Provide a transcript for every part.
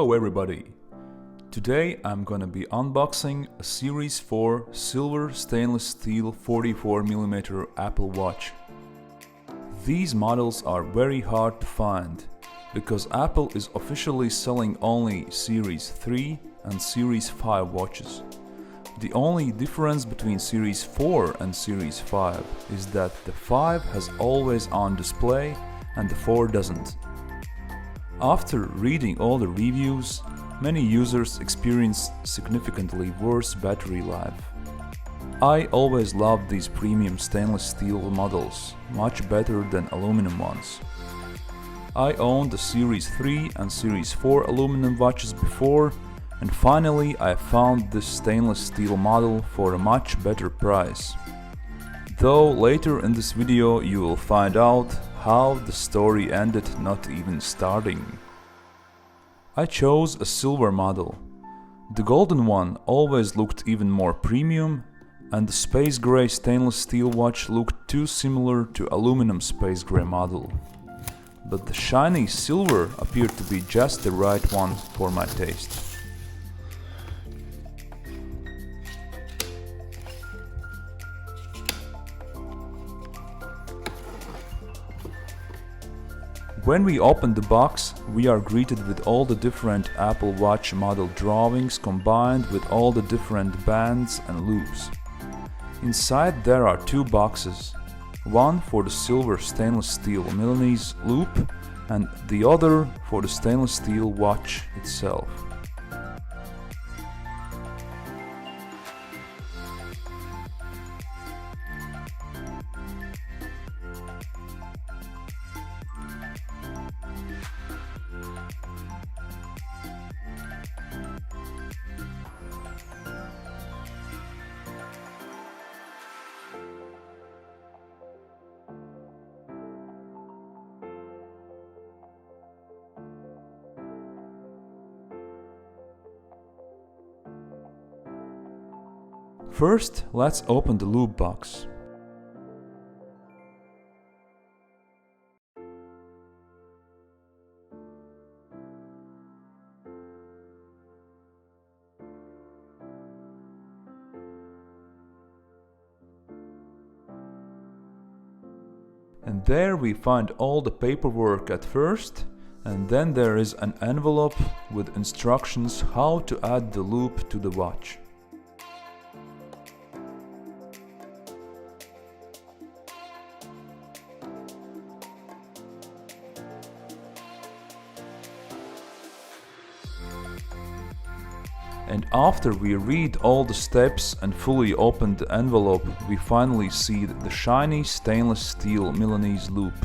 Hello everybody! Today I'm gonna be unboxing a Series 4 silver stainless steel 44mm Apple Watch. These models are very hard to find because Apple is officially selling only Series 3 and Series 5 watches. The only difference between Series 4 and Series 5 is that the 5 has always on display and the 4 doesn't. After reading all the reviews, many users experience significantly worse battery life. I always loved these premium stainless steel models, much better than aluminum ones. I owned the Series 3 and Series 4 aluminum watches before, and finally I found this stainless steel model for a much better price. Though later in this video you will find out how the story ended not even starting. I chose a silver model. The golden one always looked even more premium, and the space gray stainless steel watch looked too similar to aluminum space gray model. But the shiny silver appeared to be just the right one for my taste. When we open the box, we are greeted with all the different Apple Watch model drawings combined with all the different bands and loops. Inside there are two boxes, one for the silver stainless steel Milanese loop and the other for the stainless steel watch itself. First, let's open the loop box. And there we find all the paperwork at first, and then there is an envelope with instructions how to add the loop to the watch. And after we read all the steps and fully open the envelope, we finally see the shiny stainless steel Milanese loop.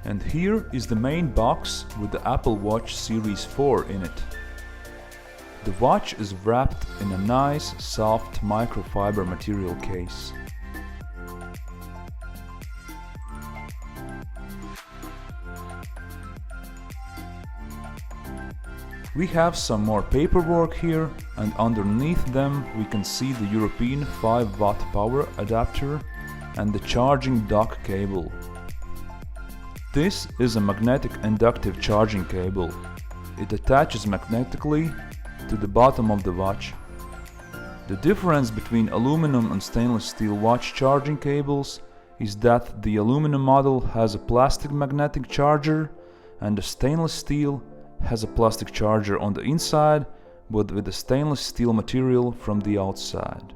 And here is the main box with the Apple Watch Series 4 in it. The watch is wrapped in a nice, soft microfiber material case. We have some more paperwork here, and underneath them we can see the European 5-watt power adapter and the charging dock cable. This is a magnetic inductive charging cable. It attaches magnetically to the bottom of the watch. The difference between aluminum and stainless steel watch charging cables is that the aluminum model has a plastic magnetic charger and the stainless steel has a plastic charger on the inside but with the stainless steel material from the outside.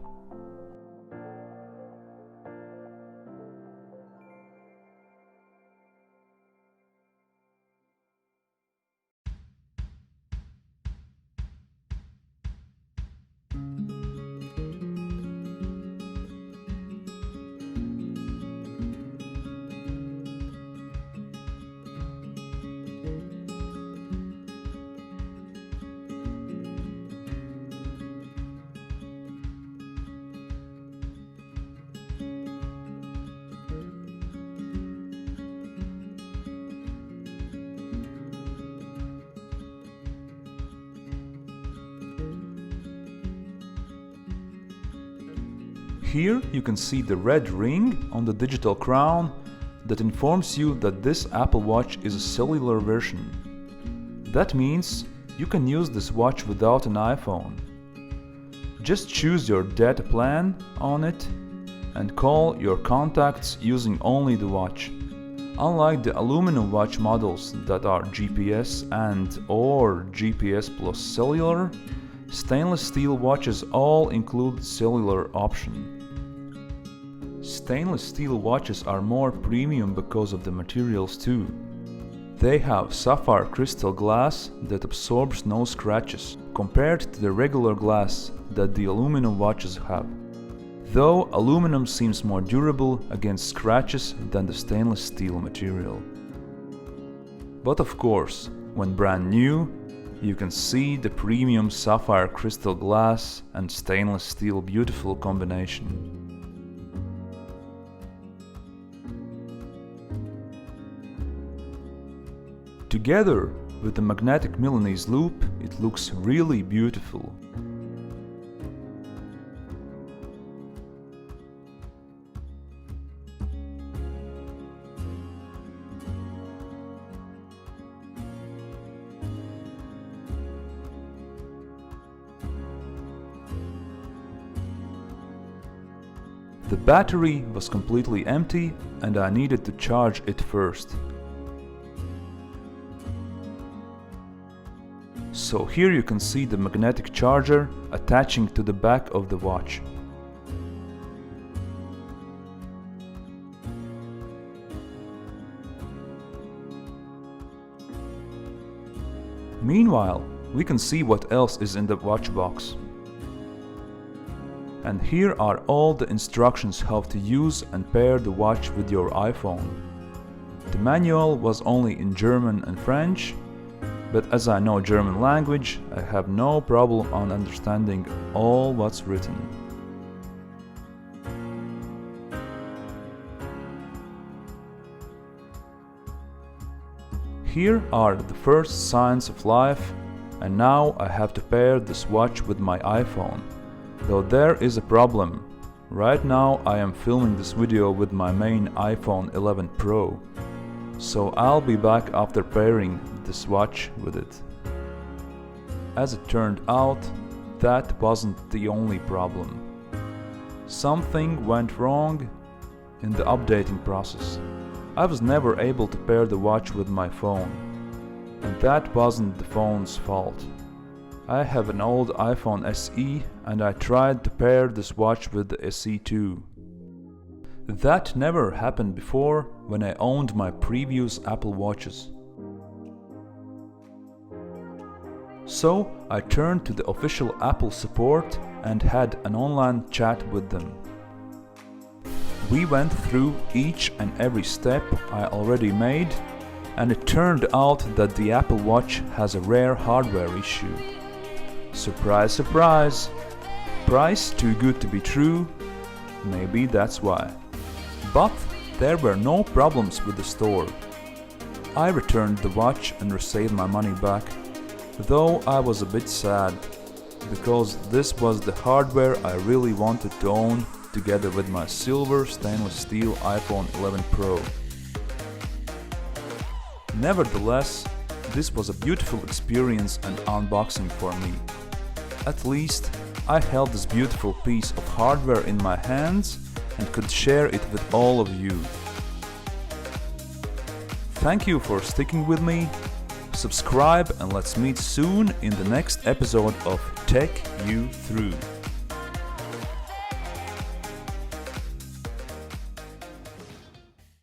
Here you can see the red ring on the digital crown that informs you that this Apple Watch is a cellular version. That means you can use this watch without an iPhone. Just choose your data plan on it and call your contacts using only the watch. Unlike the aluminum watch models that are GPS and/or GPS plus cellular, stainless steel watches all include cellular option. Stainless steel watches are more premium because of the materials too. They have sapphire crystal glass that absorbs no scratches, compared to the regular glass that the aluminum watches have. Though aluminum seems more durable against scratches than the stainless steel material. But of course, when brand new, you can see the premium sapphire crystal glass and stainless steel beautiful combination. Together with the magnetic Milanese loop, it looks really beautiful. The battery was completely empty and I needed to charge it first. So here you can see the magnetic charger attaching to the back of the watch. Meanwhile, we can see what else is in the watch box. And here are all the instructions how to use and pair the watch with your iPhone. The manual was only in German and French, but as I know German language, I have no problem on understanding all what's written. Here are the first signs of life, and now I have to pair this watch with my iPhone. Though there is a problem. Right now I am filming this video with my main iPhone 11 Pro. So I'll be back after pairing this watch with it. As it turned out, that wasn't the only problem. Something went wrong in the updating process. I was never able to pair the watch with my phone. And that wasn't the phone's fault. I have an old iPhone SE and I tried to pair this watch with the SE too. That never happened before when I owned my previous Apple Watches. So I turned to the official Apple support and had an online chat with them. We went through each and every step I already made, and it turned out that the Apple Watch has a rare hardware issue. Surprise, surprise! Price too good to be true? Maybe that's why. But there were no problems with the store. I returned the watch and received my money back, though I was a bit sad, because this was the hardware I really wanted to own together with my silver stainless steel iPhone 11 Pro. Nevertheless, this was a beautiful experience and unboxing for me. At least, I held this beautiful piece of hardware in my hands and could share it with all of you. Thank you for sticking with me. Subscribe and let's meet soon in the next episode of Tech You Through.